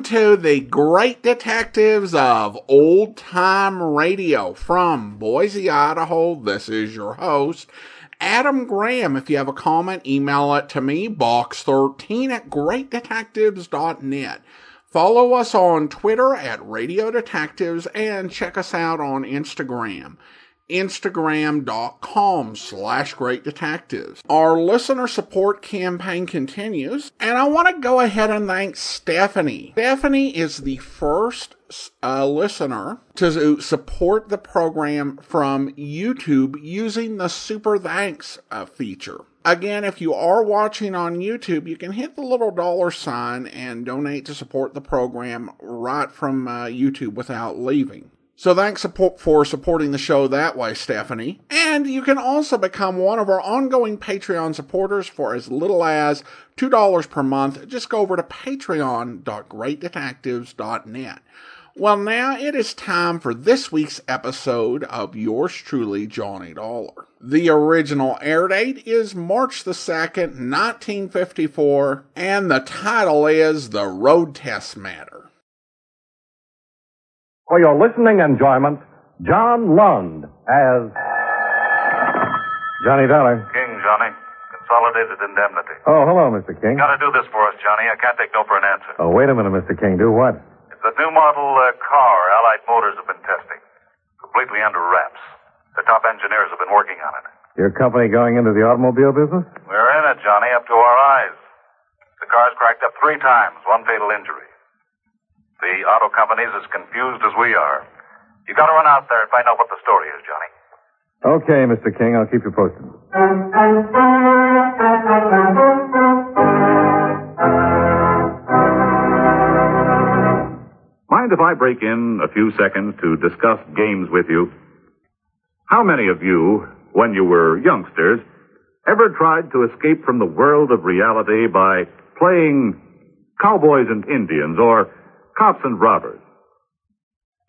to the great detectives of old time radio from Boise, Idaho. This is your host, Adam Graham. If you have a comment, email it to me, box13@greatdetectives.net. Follow us on Twitter at Radio Detectives and check us out on Instagram. Instagram.com/Great Detectives. Our listener support campaign continues, and I want to go ahead and thank Stephanie. Stephanie is the first listener to support the program from YouTube using the Super Thanks feature. Again, if you are watching on YouTube, you can hit the little $sign and donate to support the program right from YouTube without leaving. So thanks for supporting the show that way, Stephanie. And you can also become one of our ongoing Patreon supporters for as little as $2 per month. Just go over to patreon.greatdetectives.net. Well, now it is time for this week's episode of yours truly, Johnny Dollar. The original air date is March the 2nd, 1954, and the title is The Road Test Matter. For your listening enjoyment, John Lund as Johnny Dollar. King, Johnny. Consolidated Indemnity. Oh, hello, Mr. King. Gotta do this for us, Johnny. I can't take no for an answer. Oh, wait a minute, Mr. King. Do what? It's the new model car Allied Motors have been testing. Completely under wraps. The top engineers have been working on it. Your company going into the automobile business? We're in it, Johnny, up to our eyes. The car's cracked up 3 times, 1 fatal injury. The auto company's as confused as we are. You gotta run out there and find out what the story is, Johnny. Okay, Mr. King. I'll keep you posted. Mind if I break in a few seconds to discuss games with you? How many of you, when you were youngsters, ever tried to escape from the world of reality by playing cowboys and Indians or cops and robbers?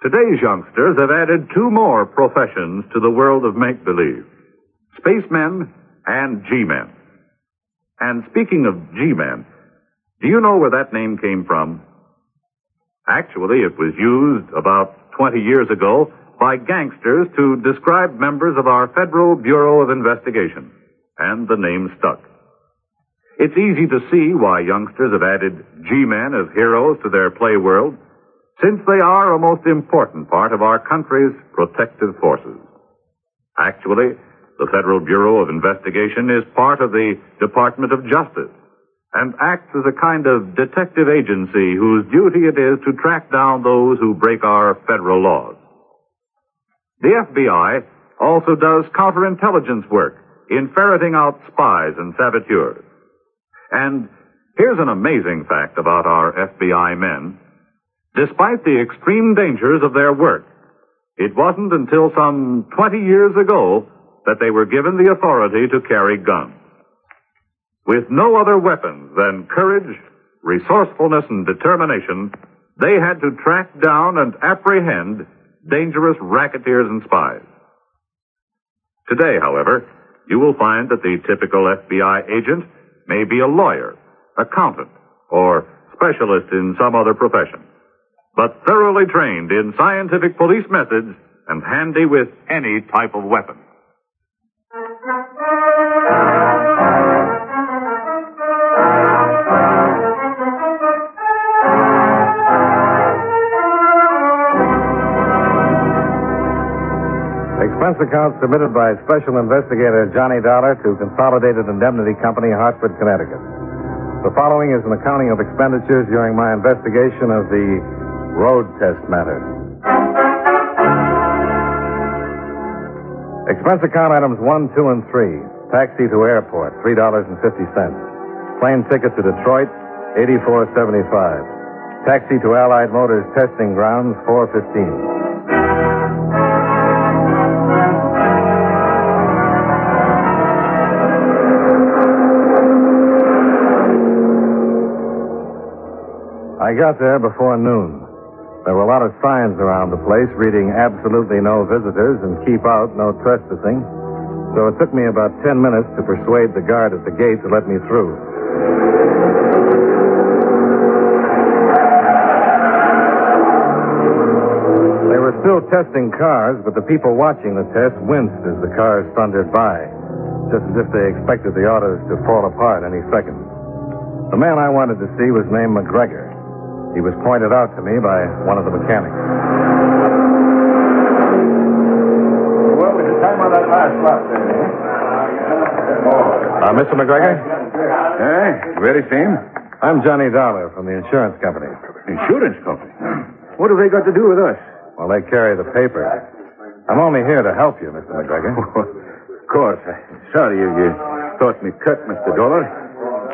Today's youngsters have added 2 more professions to the world of make-believe: spacemen and G-men. And speaking of G-men, do you know where that name came from? Actually, it was used about 20 years ago by gangsters to describe members of our Federal Bureau of Investigation, and the name stuck. It's easy to see why youngsters have added G-men as heroes to their play world, since they are a most important part of our country's protective forces. Actually, the Federal Bureau of Investigation is part of the Department of Justice and acts as a kind of detective agency whose duty it is to track down those who break our federal laws. The FBI also does counterintelligence work in ferreting out spies and saboteurs. And here's an amazing fact about our FBI men. Despite the extreme dangers of their work, it wasn't until some 20 years ago that they were given the authority to carry guns. With no other weapons than courage, resourcefulness, and determination, they had to track down and apprehend dangerous racketeers and spies. Today, however, you will find that the typical FBI agent may be a lawyer, accountant, or specialist in some other profession, but thoroughly trained in scientific police methods and handy with any type of weapon. Expense account submitted by Special Investigator Johnny Dollar to Consolidated Indemnity Company, Hartford, Connecticut. The following is an accounting of expenditures during my investigation of the road test matter. Expense account items 1, 2, and 3. Taxi to airport, $3.50. Plane ticket to Detroit, $84.75. Taxi to Allied Motors testing grounds, $4.15. I got there before noon. There were a lot of signs around the place reading absolutely no visitors and keep out, no trespassing. So it took me about 10 minutes to persuade the guard at the gate to let me through. were still testing cars, but the people watching the test winced as the cars thundered by, just as if they expected the autos to fall apart any second. The man I wanted to see was named McGregor. He was pointed out to me by one of the mechanics. What was the time on that last lap there, Mr. McGregor? Very same. I'm Johnny Dollar from the insurance company. Insurance company? What have they got to do with us? Well, they carry the paper. I'm only here to help you, Mr. McGregor. Of course. Sorry you thought me cut, Mr. Dollar.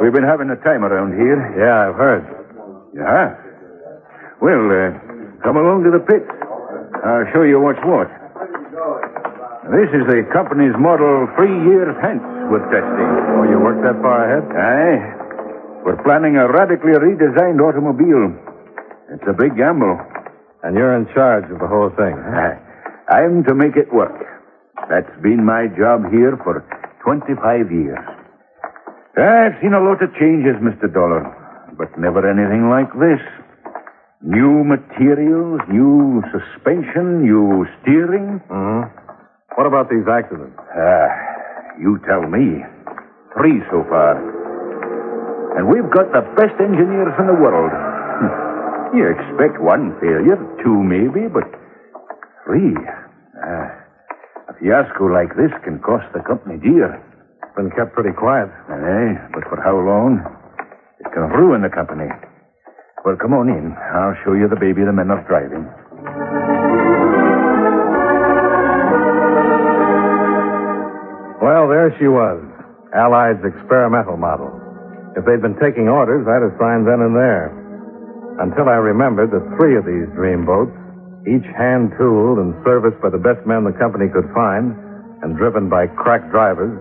We've been having a time around here. Yeah, I've heard. You have? Well, come along to the pit. I'll show you what's what. This is the company's model 3 years hence we're testing. Oh, you worked that far ahead? Aye. We're planning a radically redesigned automobile. It's a big gamble. And you're in charge of the whole thing, huh? I'm to make it work. That's been my job here for 25 years. I've seen a lot of changes, Mr. Dollar, but never anything like this. New materials, new suspension, new steering. Mm-hmm. What about these accidents? You tell me. 3 so far. And we've got the best engineers in the world. You expect 1 failure, 2 maybe, but 3. A fiasco like this can cost the company dear. Been kept pretty quiet. Aye, but for how long? It can ruin the company. Well, come on in. I'll show you the baby the men are driving. Well, there she was. Allied's experimental model. If they'd been taking orders, I'd have signed then and there. Until I remembered that 3 of these dream boats, each hand-tooled and serviced by the best men the company could find, and driven by crack drivers,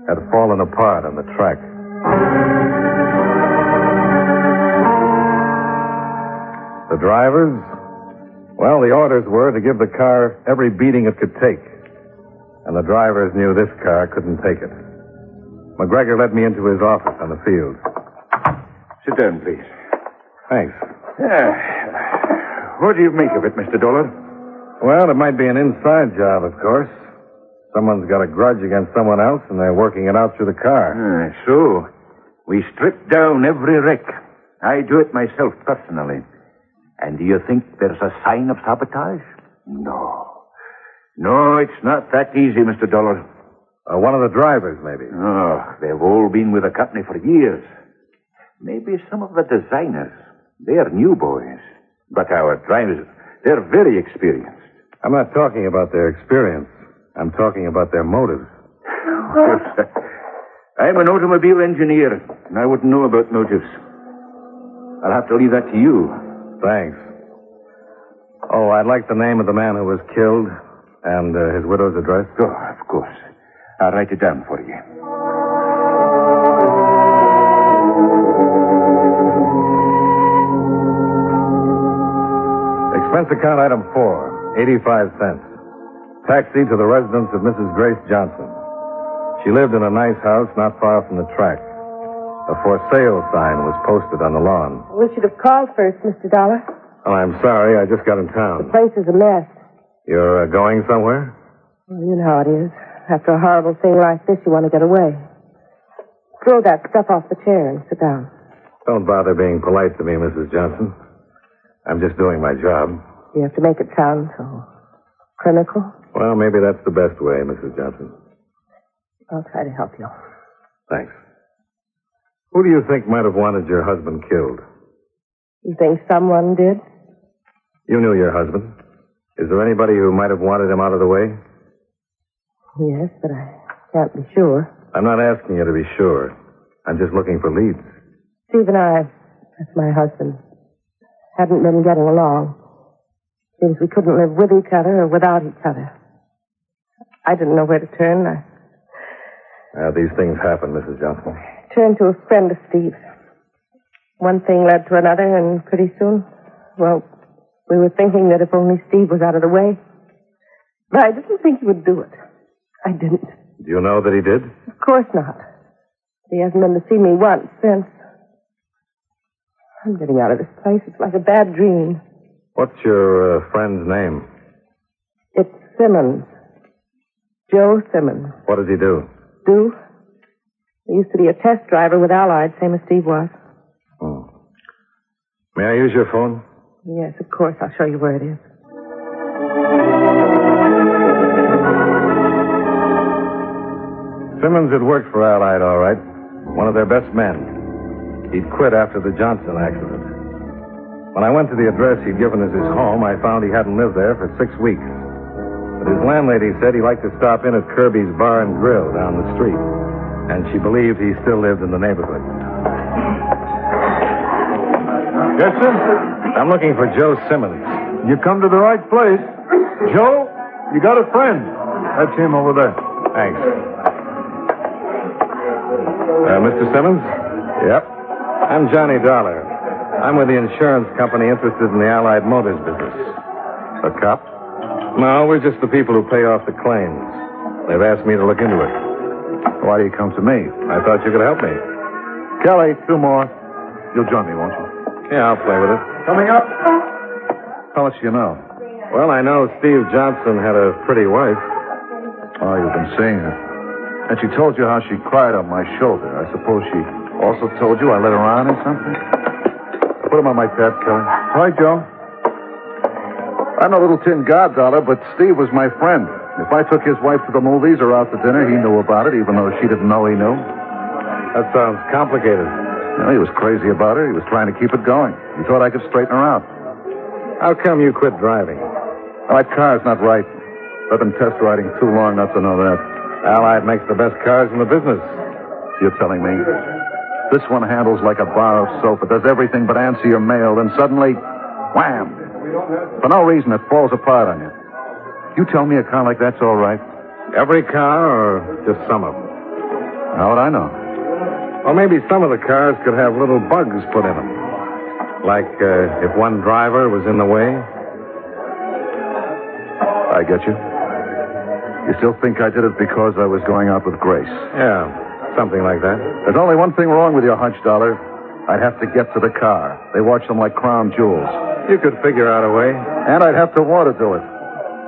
had fallen apart on the track. The drivers? Well, the orders were to give the car every beating it could take. And the drivers knew this car couldn't take it. McGregor led me into his office on the field. Sit down, please. Thanks. What do you make of it, Mr. Dollar? Well, it might be an inside job, of course. Someone's got a grudge against someone else, and they're working it out through the car. So, we strip down every wreck. I do it myself personally. And do you think there's a sign of sabotage? No. No, it's not that easy, Mr. Dollar. One of the drivers, maybe. Oh, they've all been with the company for years. Maybe some of the designers. They're new boys. But our drivers, they're very experienced. I'm not talking about their experience. I'm talking about their motives. I'm an automobile engineer, and I wouldn't know about motives. I'll have to leave that to you. Thanks. Oh, I'd like the name of the man who was killed and his widow's address. Oh, of course. I'll write it down for you. Expense account item 4, 85 cents. Taxi to the residence of Mrs. Grace Johnson. She lived in a nice house not far from the track. A for sale sign was posted on the lawn. We should have called first, Mr. Dollar. Oh, I'm sorry. I just got in The town. place is a mess. You're going somewhere? Well, you know how it is. After a horrible thing like this, you want to get away. Throw that stuff off the chair and sit down. Don't bother being polite to me, Mrs. Johnson. I'm just doing my job. You have to make it sound so clinical. Well, maybe that's the best way, Mrs. Johnson. I'll try to help you. Thanks. Who do you think might have wanted your husband killed? You think someone did? You knew your husband. Is there anybody who might have wanted him out of the way? Yes, but I can't be sure. I'm not asking you to be sure. I'm just looking for leads. Steve and I, that's my husband, hadn't been getting along. Seems we couldn't live with each other or without each other. I didn't know where to turn. These things happen, Mrs. Johnson. I turned to a friend of Steve's. One thing led to another, and pretty soon, well, we were thinking that if only Steve was out of the way. But I didn't think he would do it. I didn't. Do you know that he did? Of course not. He hasn't been to see me once since. I'm getting out of this place. It's like a bad dream. What's your friend's name? Simmons. Joe Simmons. What does he do? Do? He used to be a test driver with Allied, same as Steve was. May I use your phone? Yes, of course. I'll show you where it is. Simmons had worked for Allied, all right. One of their best men. He'd quit after the Johnson accident. When I went to the address he'd given as his home, I found he hadn't lived there for 6 weeks. But his landlady said he liked to stop in at Kirby's Bar and Grill down the street. And she believed he still lived in the neighborhood. Yes, sir? I'm looking for Joe Simmons. You come to the right place. Joe, you got a friend. That's him over there. Thanks. Mr. Simmons? Yep. I'm Johnny Dollar. I'm with the insurance company interested in the Allied Motors business. A cop? No, we're just the people who pay off the claims. They've asked me to look into it. Why do you come to me? I thought you could help me. Kelly, 2 more. You'll join me, won't you? Yeah, I'll play with it. Coming up. How much do you know? Well, I know Steve Johnson had a pretty wife. Oh, you've been seeing her. And she told you how she cried on my shoulder. I suppose she also told you I let her on or something? Put him on my tab, Kelly. All right, Joe. I'm a little tin goddollar, but Steve was my friend. If I took his wife to the movies or out to dinner, he knew about it, even though she didn't know he knew. That sounds complicated. No, he was crazy about her. He was trying to keep it going. He thought I could straighten her out. How come you quit driving? That car's not right. I've been test riding too long not to know that. Allied makes the best cars in the business. You're telling me? This one handles like a bar of soap. It does everything but answer your mail. Then suddenly, wham! For no reason, it falls apart on you. You tell me a car like that's all right? Every car or just some of them? How would I know? Or maybe some of the cars could have little bugs put in them. Like if one driver was in the way. I get you. You still think I did it because I was going out with Grace? Yeah, something like that. There's only one thing wrong with your hunch, Dollar. I'd have to get to the car. They watch them like crown jewels. You could figure out a way. And I'd have to want to do it.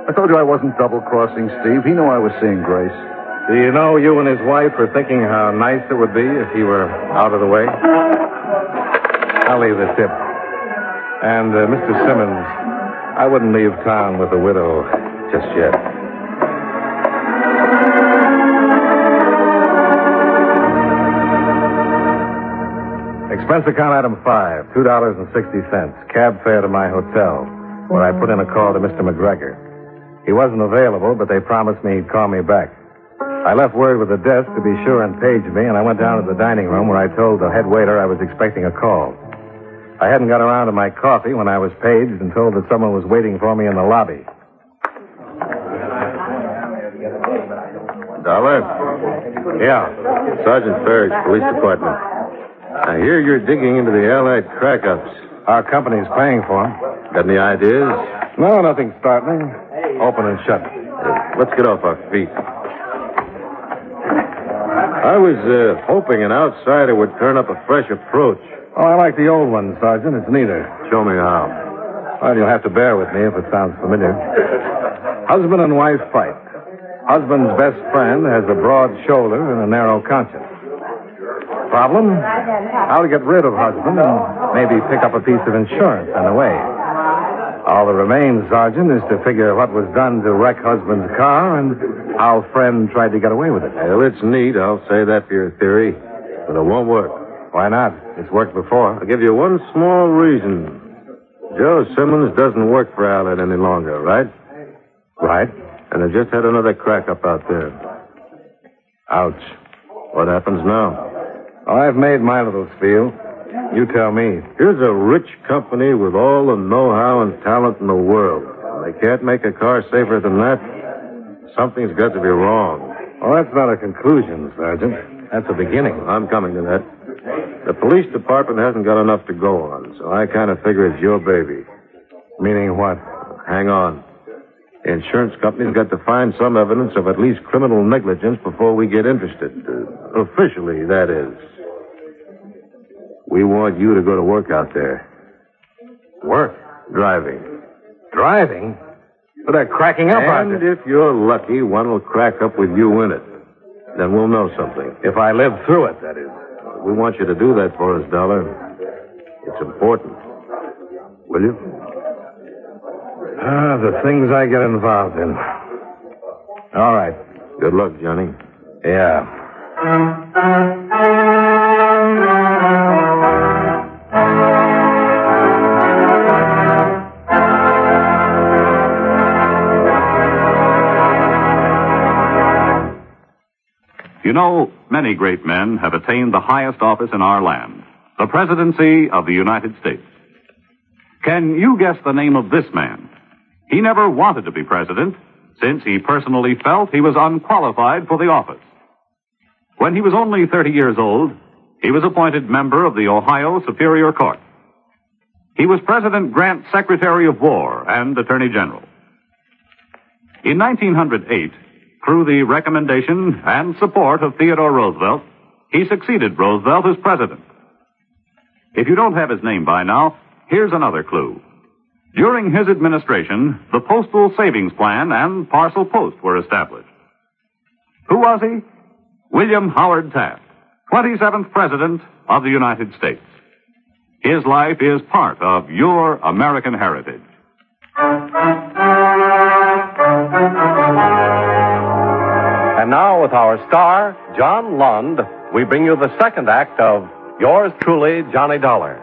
I told you I wasn't double-crossing Steve. He knew I was seeing Grace. Do you know you and his wife were thinking how nice it would be if he were out of the way? I'll leave the tip. And, Mr. Simmons, I wouldn't leave town with a widow just yet. Expense account item 5, $2.60. Cab fare to my hotel, where I put in a call to Mr. McGregor. He wasn't available, but they promised me he'd call me back. I left word with the desk to be sure and page me, and I went down to the dining room where I told the head waiter I was expecting a call. I hadn't got around to my coffee when I was paged and told that someone was waiting for me in the lobby. Dollar? Yeah. Sergeant Ferris, Police Department. I hear you're digging into the Allied crack-ups. Our company's paying for them. Got any ideas? No, nothing startling. Open and shut. Let's get off our feet. I was hoping an outsider would turn up a fresh approach. Oh, I like the old one, Sergeant. It's neater. Show me how. Well, you'll have to bear with me if it sounds familiar. Husband and wife fight. Husband's best friend has a broad shoulder and a narrow conscience. Problem? How to get rid of husband and maybe pick up a piece of insurance on the way. All that remains, Sergeant, is to figure what was done to wreck husband's car and how friend tried to get away with it. Well, it's neat. I'll say that for your theory. But it won't work. Why not? It's worked before. I'll give you one small reason. Joe Simmons doesn't work for Allied any longer, right? Right. And they just had another crack up out there. Ouch. What happens now? Oh, I've made my little spiel. You tell me. Here's a rich company with all the know-how and talent in the world. They can't make a car safer than that. Something's got to be wrong. Oh, that's not a conclusion, Sergeant. That's a beginning. I'm coming to that. The police department hasn't got enough to go on, so I kind of figure it's your baby. Meaning what? Hang on. The insurance company's got to find some evidence of at least criminal negligence before we get interested. Officially, that is. We want you to go to work out there. Work? Driving. Driving? But they're cracking up, aren't And they? if you're lucky, one will crack up with you in it. Then we'll know something. If I live through it, that is. We want you to do that for us, Dollar. It's important. Will you? The things I get involved in. All right. Good luck, Johnny. Yeah. You know, many great men have attained the highest office in our land, the presidency of the United States. Can you guess the name of this man? He never wanted to be president, since he personally felt he was unqualified for the office. When he was only 30 years old, he was appointed member of the Ohio Superior Court. He was President Grant's Secretary of War and Attorney General. In 1908, through the recommendation and support of Theodore Roosevelt, he succeeded Roosevelt as president. If you don't have his name by now, here's another clue. During his administration, the Postal Savings Plan and Parcel Post were established. Who was he? William Howard Taft, 27th President of the United States. His life is part of your American heritage. And now, with our star, John Lund, we bring you the second act of Yours Truly, Johnny Dollar.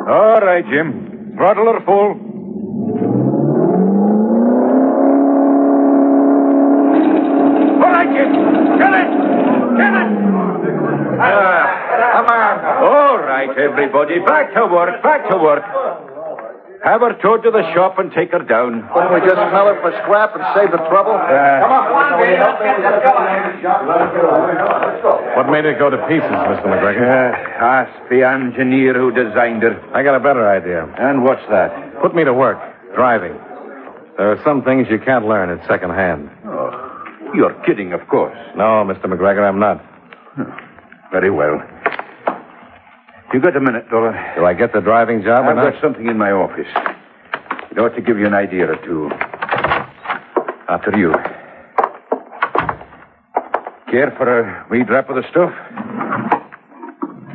All right, Jim. Throttle her full. All right, Jim. Get it! Get it! Come on. All right, everybody. Back to work. Back to work. Have her towed to the shop and take her down. Couldn't we just smell her for scrap and save the trouble? Come on. What made it go to pieces, Mr. McGregor? Ask the engineer who designed it. I got a better idea. And what's that? Put me to work, driving. There are some things you can't learn at second hand. Oh, you're kidding, of course. No, Mr. McGregor, I'm not. Very well. You got a minute, Dollar? Do I get the driving job or I've not? got something in my office. It ought to give you an idea or two. After you. Care for a wee drop of the stuff?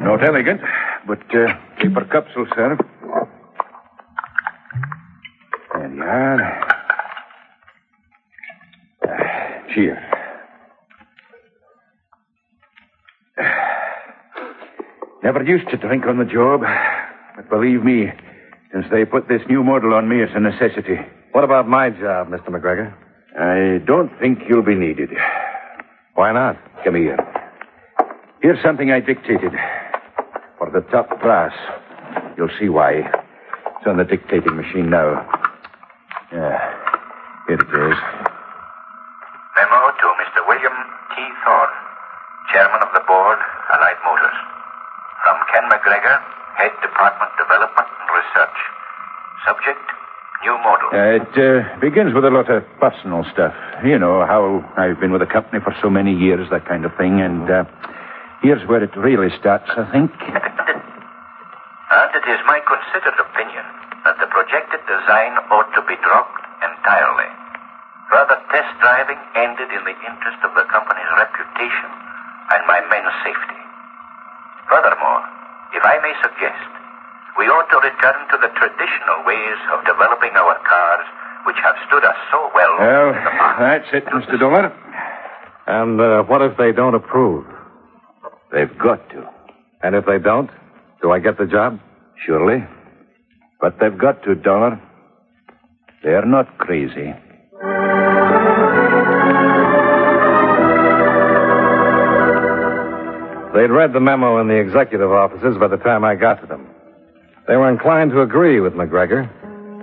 Not elegant, but paper cups will serve. There you are. Cheers. Never used to drink on the job, but believe me, since they put this new model on me, it's a necessity. What about my job, Mr. McGregor? I don't think you'll be needed. Why not? Come here. Here's something I dictated. For the top brass. You'll see why. It's on the dictating machine now. Yeah. Here it is. Memo to Mr. William T. Thorne, Chairman of the Board, Allied Motors. From Ken McGregor, Head Department Development and Research. Subject, new model. It begins with a lot of personal stuff. You know, how I've been with the company for so many years, that kind of thing. And here's where it really starts, I think. And it is my considered opinion that the projected design ought to be dropped entirely. Further test driving ended in the interest of the company's reputation and my men's safety. Furthermore, if I may suggest, we ought to return to the traditional ways of developing our cars, which have stood us so well. Well, in the past. that's it, Mr. Dollar. And what if they don't approve? They've got to. And if they don't, do I get the job? Surely. But they've got to, Dollar. They're not crazy. They'd read the memo in the executive offices by the time I got to them. They were inclined to agree with McGregor,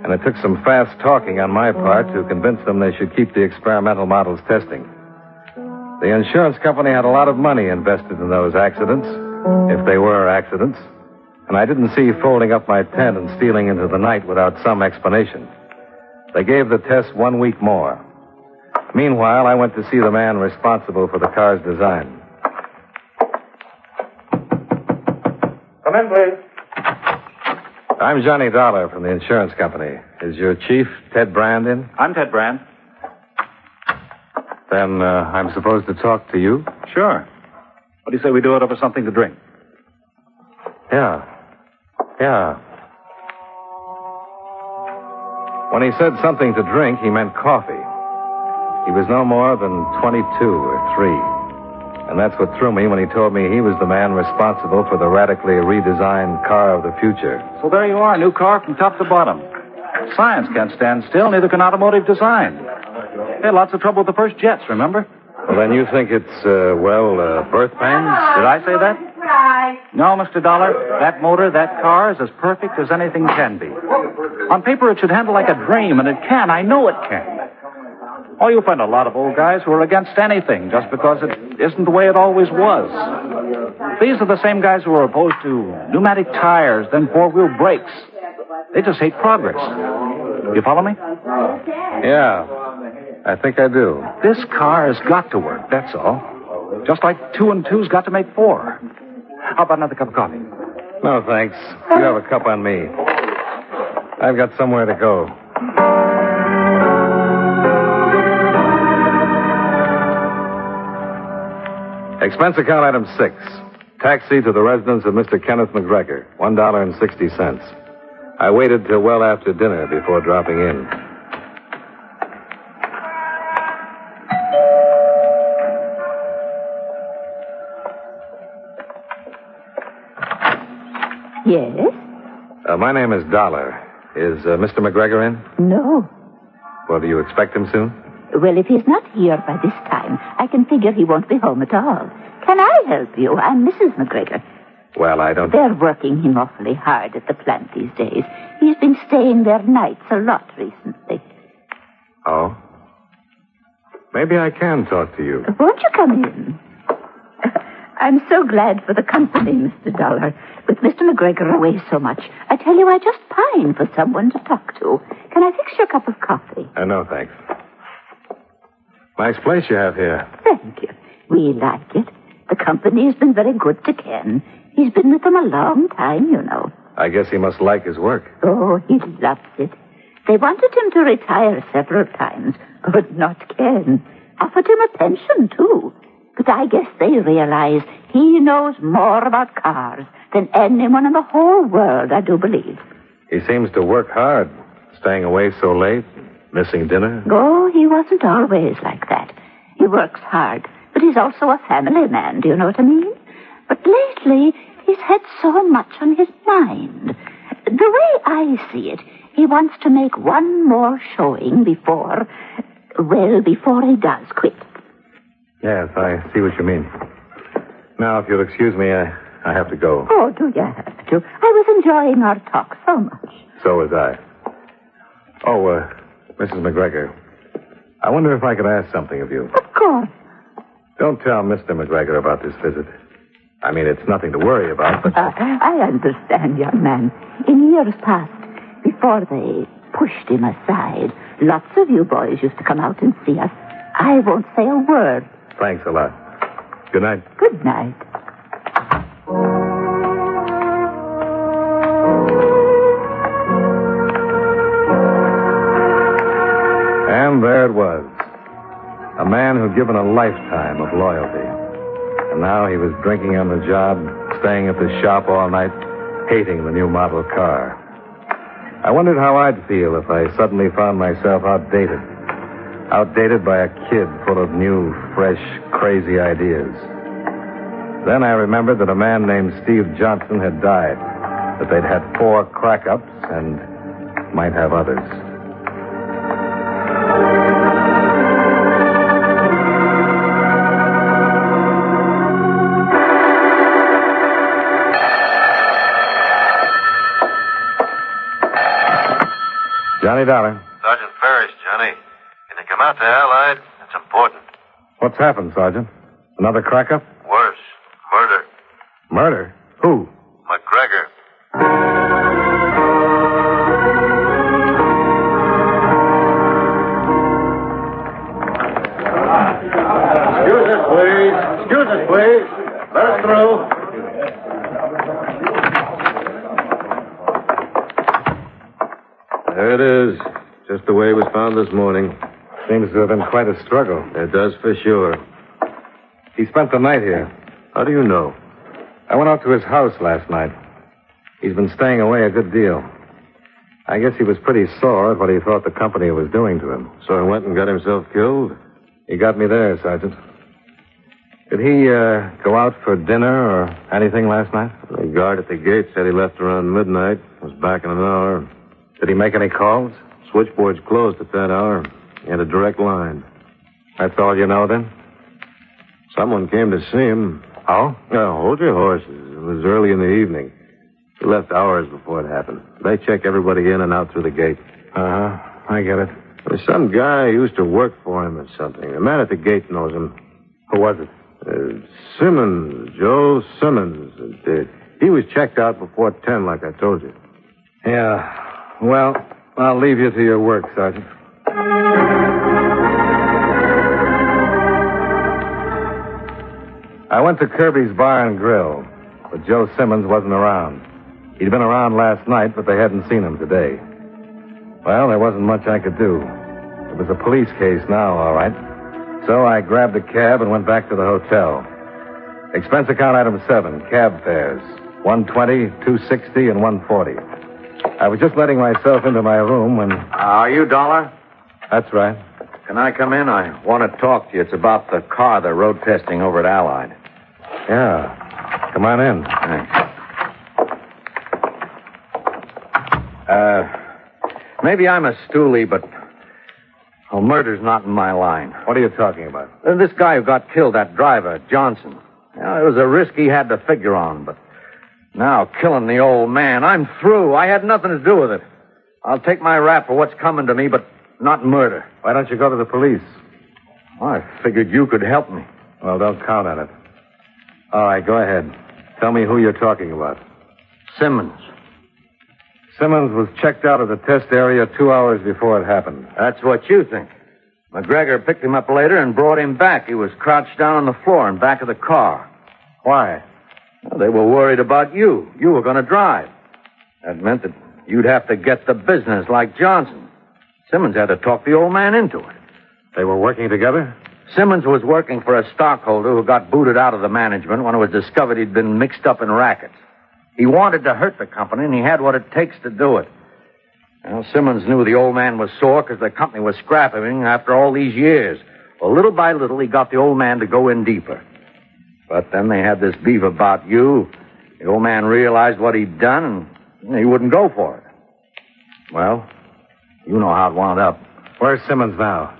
and it took some fast talking on my part to convince them they should keep the experimental models testing. The insurance company had a lot of money invested in those accidents, if they were accidents, and I didn't see folding up my tent and stealing into the night without some explanation. They gave the test 1 week more. Meanwhile, I went to see the man responsible for the car's design. Come in, please. I'm Johnny Dollar from the insurance company. Is your chief, Ted Brand, in? I'm Ted Brand. Then I'm supposed to talk to you? Sure. What do you say we do it over something to drink? Yeah. When he said something to drink, he meant coffee. He was no more than 22 or 3. And that's what threw me when he told me he was the man responsible for the radically redesigned car of the future. So there you are, a new car from top to bottom. Science can't stand still, neither can automotive design. They had lots of trouble with the first jets, remember? Well, then you think it's, birth pangs? Did I say that? No, Mr. Dollar. That motor, that car is as perfect as anything can be. On paper, it should handle like a dream, and it can. I know it can. Oh, you'll find a lot of old guys who are against anything just because it isn't the way it always was. These are the same guys who are opposed to pneumatic tires, then four-wheel brakes. They just hate progress. You follow me? Yeah, I think I do. This car has got to work, that's all. Just like 2 and 2's got to make 4. How about another cup of coffee? No, thanks. You have a cup on me. I've got somewhere to go. Expense account item 6. Taxi to the residence of Mr. Kenneth McGregor, $1.60. I waited till well after dinner before dropping in. Yes? My name is Dollar. Is Mr. McGregor in? No. Well, do you expect him soon? Well, if he's not here by this time, I can figure he won't be home at all. Can I help you? I'm Mrs. McGregor. Well, I don't... They're working him awfully hard at the plant these days. He's been staying there nights a lot recently. Oh? Maybe I can talk to you. Won't you come in? I'm so glad for the company, Mr. Dollar. With Mr. McGregor away so much, I tell you, I just pine for someone to talk to. Can I fix you a cup of coffee? No, thanks. Nice place you have here. Thank you. We like it. The company has been very good to Ken. He's been with them a long time, you know. I guess he must like his work. Oh, he loves it. They wanted him to retire several times, but not Ken. Offered him a pension, too. But I guess they realize he knows more about cars than anyone in the whole world, I do believe. He seems to work hard, staying away so late, missing dinner. Oh, he wasn't always like that. He works hard, but he's also a family man, do you know what I mean? But lately, he's had so much on his mind. The way I see it, he wants to make one more showing before he does quit. Yes, I see what you mean. Now, if you'll excuse me, I have to go. Oh, do you have to? I was enjoying our talk so much. So was I. Oh, Mrs. McGregor, I wonder if I could ask something of you. Of course. Don't tell Mr. McGregor about this visit. I mean, it's nothing to worry about, but... I understand, young man. In years past, before they pushed him aside, lots of you boys used to come out and see us. I won't say a word. Thanks a lot. Good night. Good night. And there it was. A man who'd given a lifetime of loyalty. And now he was drinking on the job, staying at the shop all night, hating the new model car. I wondered how I'd feel if I suddenly found myself outdated. Outdated by a kid full of new, fresh, crazy ideas. Then I remembered that a man named Steve Johnson had died, that they'd had 4 crack-ups and might have others. Johnny Dollar. Sergeant Ferris, Johnny. Can you come out to Allied? That's important. What's happened, Sergeant? Another crack-up? Worse. Murder. Murder? Who? McGregor. Excuse us, please. Let us through. There it is. Just the way it was found this morning. Seems to have been quite a struggle. It does for sure. He spent the night here. How do you know? I went out to his house last night. He's been staying away a good deal. I guess he was pretty sore at what he thought the company was doing to him. So he went and got himself killed? He got me there, Sergeant. Did he go out for dinner or anything last night? The guard at the gate said he left around midnight. Was back in an hour. Did he make any calls? Switchboard's closed at that hour. He had a direct line. That's all you know, then? Someone came to see him. Oh? Now, hold your horses. It was early in the evening. He left hours before it happened. They check everybody in and out through the gate. Uh-huh. I get it. There's some guy who used to work for him or something. The man at the gate knows him. Who was it? Simmons. Joe Simmons. He was checked out before 10, like I told you. Yeah. Well, I'll leave you to your work, Sergeant. I went to Kirby's Bar and Grill, but Joe Simmons wasn't around. He'd been around last night, but they hadn't seen him today. Well, there wasn't much I could do. It was a police case now, all right. So I grabbed a cab and went back to the hotel. Expense account item 7, cab fares. $120, $260, and $140. I was just letting myself into my room when... Are you Dollar? That's right. Can I come in? I want to talk to you. It's about the car they're road testing over at Allied. Yeah. Come on in. Thanks. Maybe I'm a stoolie, but... Oh, murder's not in my line. What are you talking about? This guy who got killed, that driver, Johnson. Well, it was a risk he had to figure on, but... Now, killing the old man, I'm through. I had nothing to do with it. I'll take my rap for what's coming to me, but not murder. Why don't you go to the police? Well, I figured you could help me. Well, don't count on it. All right, go ahead. Tell me who you're talking about. Simmons. Simmons was checked out of the test area 2 hours before it happened. That's what you think. McGregor picked him up later and brought him back. He was crouched down on the floor in back of the car. Why? Well, they were worried about you. You were going to drive. That meant that you'd have to get the business like Johnson. Simmons had to talk the old man into it. They were working together? Simmons was working for a stockholder who got booted out of the management when it was discovered he'd been mixed up in rackets. He wanted to hurt the company, and he had what it takes to do it. Well, Simmons knew the old man was sore because the company was scrapping him after all these years. Well, little by little, he got the old man to go in deeper. But then they had this beef about you. The old man realized what he'd done, and he wouldn't go for it. Well, you know how it wound up. Where's Simmons now?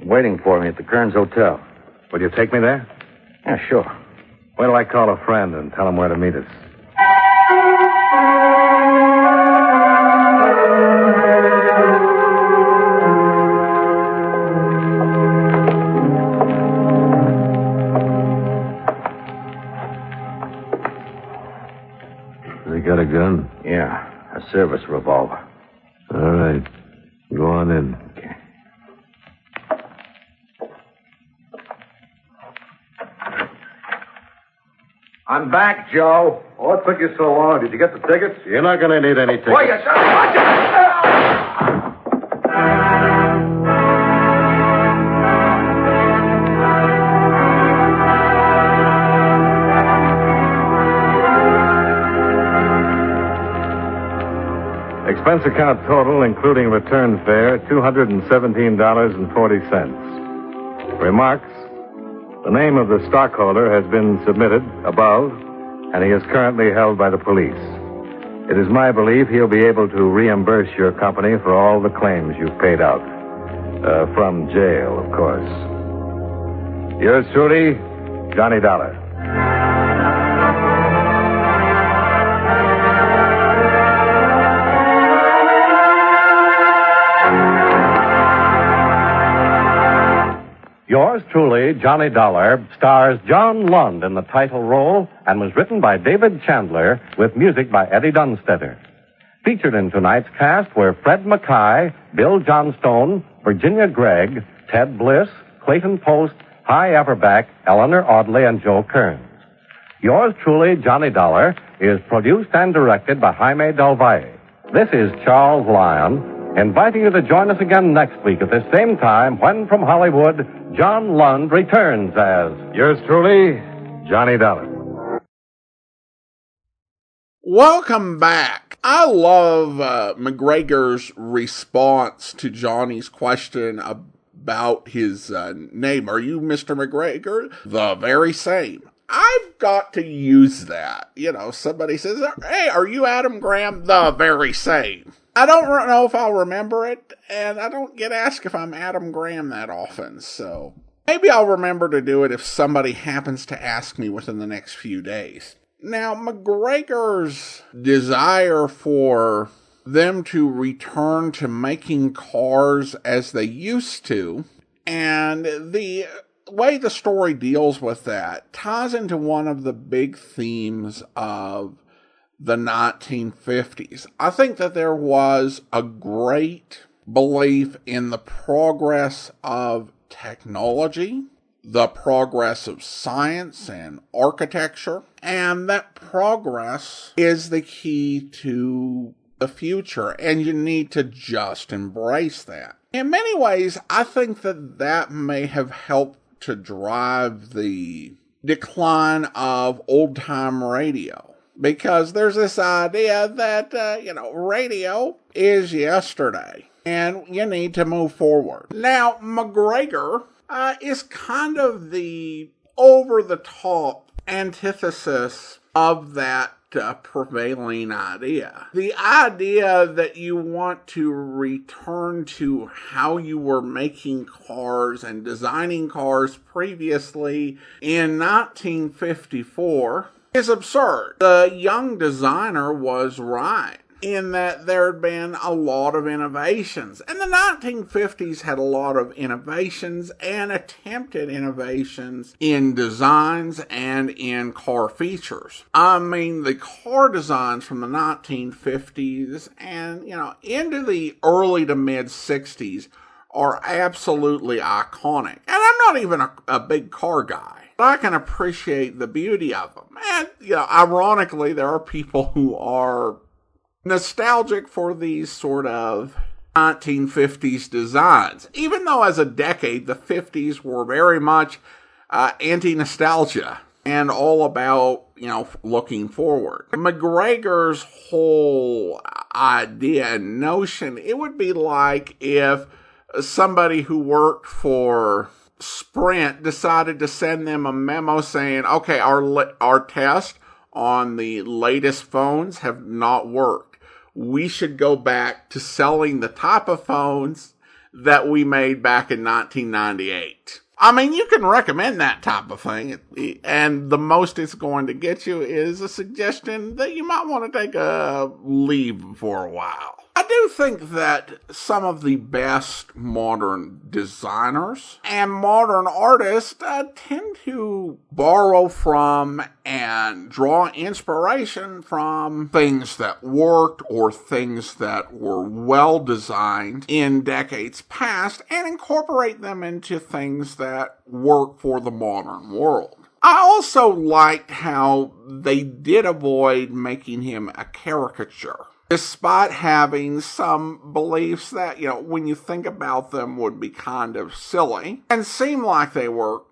Waiting for me at the Kearns Hotel. Will you take me there? Yeah, sure. Wait till I call a friend and tell him where to meet us. They got a gun? Yeah, a service revolver. All right. Go on in. Okay. I'm back, Joe. What took you so long? Did you get the tickets? You're not going to need any tickets. Wait, watch it! Expense account total, including return fare, $217.40. Remarks: the name of the stockholder has been submitted above, and he is currently held by the police. It is my belief he'll be able to reimburse your company for all the claims you've paid out. From jail, of course. Yours truly, Johnny Dollar. Yours truly, Johnny Dollar, stars John Lund in the title role and was written by David Chandler with music by Eddie Dunstetter. Featured in tonight's cast were Fred Mackay, Bill Johnstone, Virginia Gregg, Ted Bliss, Clayton Post, Hy Everback, Eleanor Audley, and Joe Kearns. Yours truly, Johnny Dollar, is produced and directed by Jaime Del Valle. This is Charles Lyon, inviting you to join us again next week at this same time when, from Hollywood, John Lund returns as Yours truly, Johnny Dollar. Welcome back. I love McGregor's response to Johnny's question about his name. Are you Mr. McGregor? The very same. I've got to use that. You know, somebody says, hey, are you Adam Graham? The very same. I don't know if I'll remember it, and I don't get asked if I'm Adam Graham that often, so maybe I'll remember to do it if somebody happens to ask me within the next few days. Now, McGregor's desire for them to return to making cars as they used to, and the way the story deals with that ties into one of the big themes of the 1950s. I think that there was a great belief in the progress of technology, the progress of science and architecture, and that progress is the key to the future, and you need to just embrace that. In many ways, I think that that may have helped to drive the decline of old-time radio, because there's this idea that, radio is yesterday, and you need to move forward. Now, McGregor is kind of the over-the-top antithesis of that prevailing idea. The idea that you want to return to how you were making cars and designing cars previously in 1954 is absurd. The young designer was right in that there had been a lot of innovations. And the 1950s had a lot of innovations and attempted innovations in designs and in car features. I mean, the car designs from the 1950s and, into the early to mid 60s are absolutely iconic. And I'm not even a big car guy, but I can appreciate the beauty of them. And, ironically, there are people who are nostalgic for these sort of 1950s designs, even though as a decade, the 50s were very much anti-nostalgia and all about, looking forward. McGregor's whole idea and notion, it would be like if somebody who worked for Sprint decided to send them a memo saying, okay, our test on the latest phones have not worked. We should go back to selling the type of phones that we made back in 1998. I mean, you can recommend that type of thing, and the most it's going to get you is a suggestion that you might want to take a leave for a while. I do think that some of the best modern designers and modern artists tend to borrow from and draw inspiration from things that worked or things that were well designed in decades past and incorporate them into things that work for the modern world. I also liked how they did avoid making him a caricature, despite having some beliefs that, when you think about them would be kind of silly and seem like they were,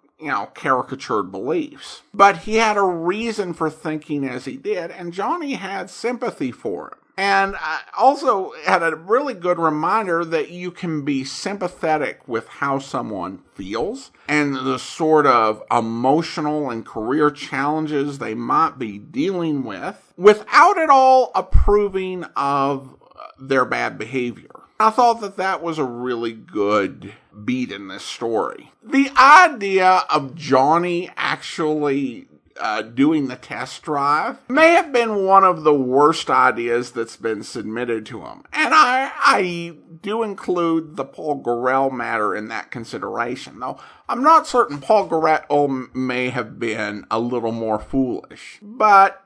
caricatured beliefs. But he had a reason for thinking as he did, and Johnny had sympathy for him. And I also had a really good reminder that you can be sympathetic with how someone feels and the sort of emotional and career challenges they might be dealing with without at all approving of their bad behavior. I thought that that was a really good beat in this story. The idea of Johnny actually doing the test drive may have been one of the worst ideas that's been submitted to him. And I do include the Paul Gorell matter in that consideration, though I'm not certain Paul Gorell may have been a little more foolish. But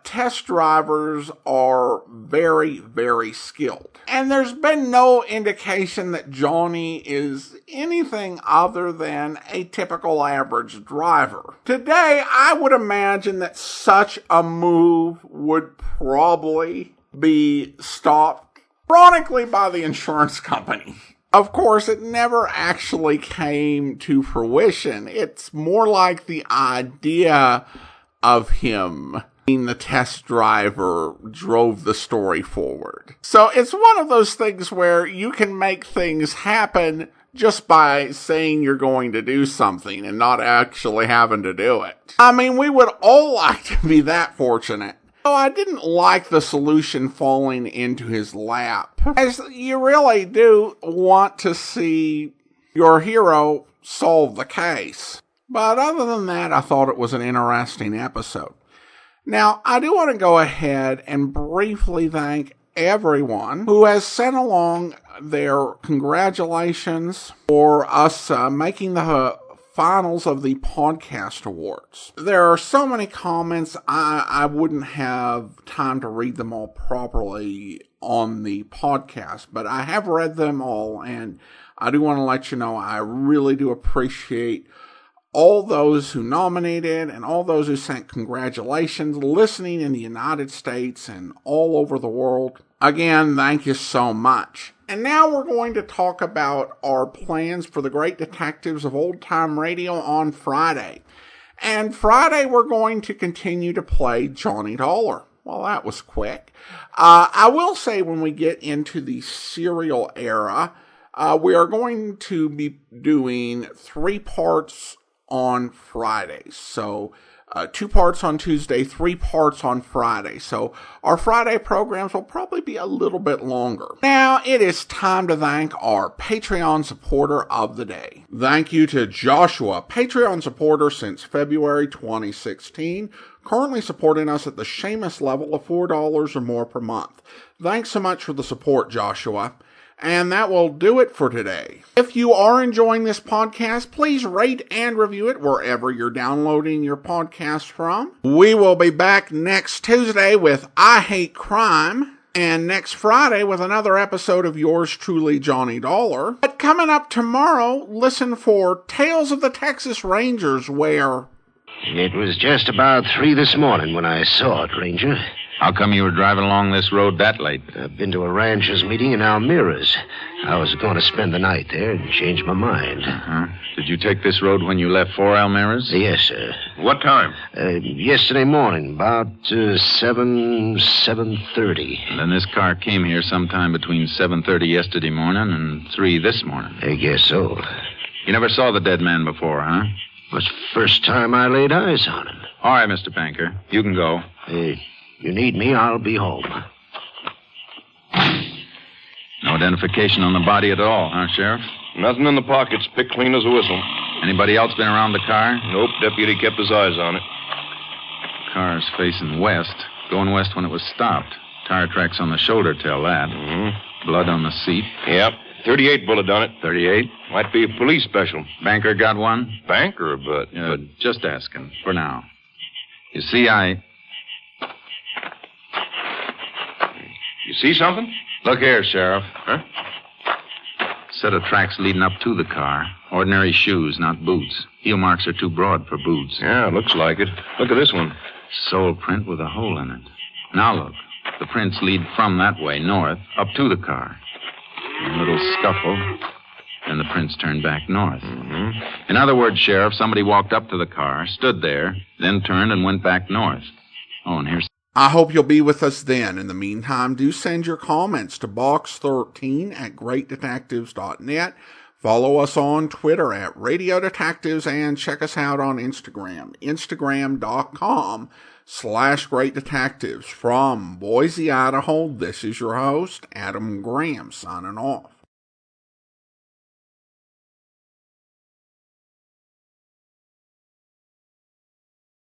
test drivers are very, very skilled. And there's been no indication that Johnny is anything other than a typical average driver. Today, I would imagine that such a move would probably be stopped, ironically, by the insurance company. Of course, it never actually came to fruition. It's more like the idea of him being the test driver drove the story forward. So it's one of those things where you can make things happen just by saying you're going to do something and not actually having to do it. I mean, we would all like to be that fortunate. So I didn't like the solution falling into his lap, as you really do want to see your hero solve the case. But other than that, I thought it was an interesting episode. Now, I do want to go ahead and briefly thank everyone who has sent along their congratulations for us making the finals of the podcast awards. There are so many comments, I wouldn't have time to read them all properly on the podcast, but I have read them all, and I do want to let you know I really do appreciate all those who nominated and all those who sent congratulations, listening in the United States and all over the world. Again, thank you so much. And now we're going to talk about our plans for the Great Detectives of Old Time Radio on Friday. And Friday we're going to continue to play Johnny Dollar. Well, that was quick. I will say when we get into the serial era, we are going to be doing 3 parts on Friday. So 2 parts on Tuesday, 3 parts on Friday. So our Friday programs will probably be a little bit longer. Now it is time to thank our Patreon supporter of the day. Thank you to Joshua, Patreon supporter since February 2016, currently supporting us at the Seamus level of $4 or more per month. Thanks so much for the support, Joshua. And that will do it for today. If you are enjoying this podcast, please rate and review it wherever you're downloading your podcast from. We will be back next Tuesday with I Hate Crime, and next Friday with another episode of yours truly, Johnny Dollar. But coming up tomorrow, listen for Tales of the Texas Rangers, where... It was just about 3 this morning when I saw it, Ranger. How come you were driving along this road that late? I've been to a ranchers' meeting in Almira's. I was going to spend the night there and change my mind. Uh-huh. Did you take this road when you left for Almira's? Yes, sir. What time? Yesterday morning, about 7:30. And then this car came here sometime between 7:30 yesterday morning and 3 this morning. I guess so. You never saw the dead man before, huh? It's the first time I laid eyes on him. All right, Mr. Banker. You can go. You need me, I'll be home. No identification on the body at all, huh, Sheriff? Nothing in the pockets. Picked clean as a whistle. Anybody else been around the car? Nope. Deputy kept his eyes on it. Car's facing west. Going west when it was stopped. Tire tracks on the shoulder tell that. Mm-hmm. Blood on the seat. Yep. 38 bullet done it. 38? Might be a police special. Banker got one? Banker, but... Just asking, for now. You see, You see something? Look here, Sheriff. Huh? Set of tracks leading up to the car. Ordinary shoes, not boots. Heel marks are too broad for boots. Yeah, looks like it. Look at this one. Sole print with a hole in it. Now look. The prints lead from that way, north, up to the car. A little scuffle. Then the prints turn back north. Mm-hmm. In other words, Sheriff, somebody walked up to the car, stood there, then turned and went back north. Oh, and here's... I hope you'll be with us then. In the meantime, do send your comments to box13@greatdetectives.net. Follow us on Twitter at Radio Detectives and check us out on Instagram, instagram.com/Great Detectives. From Boise, Idaho, this is your host, Adam Graham, signing off.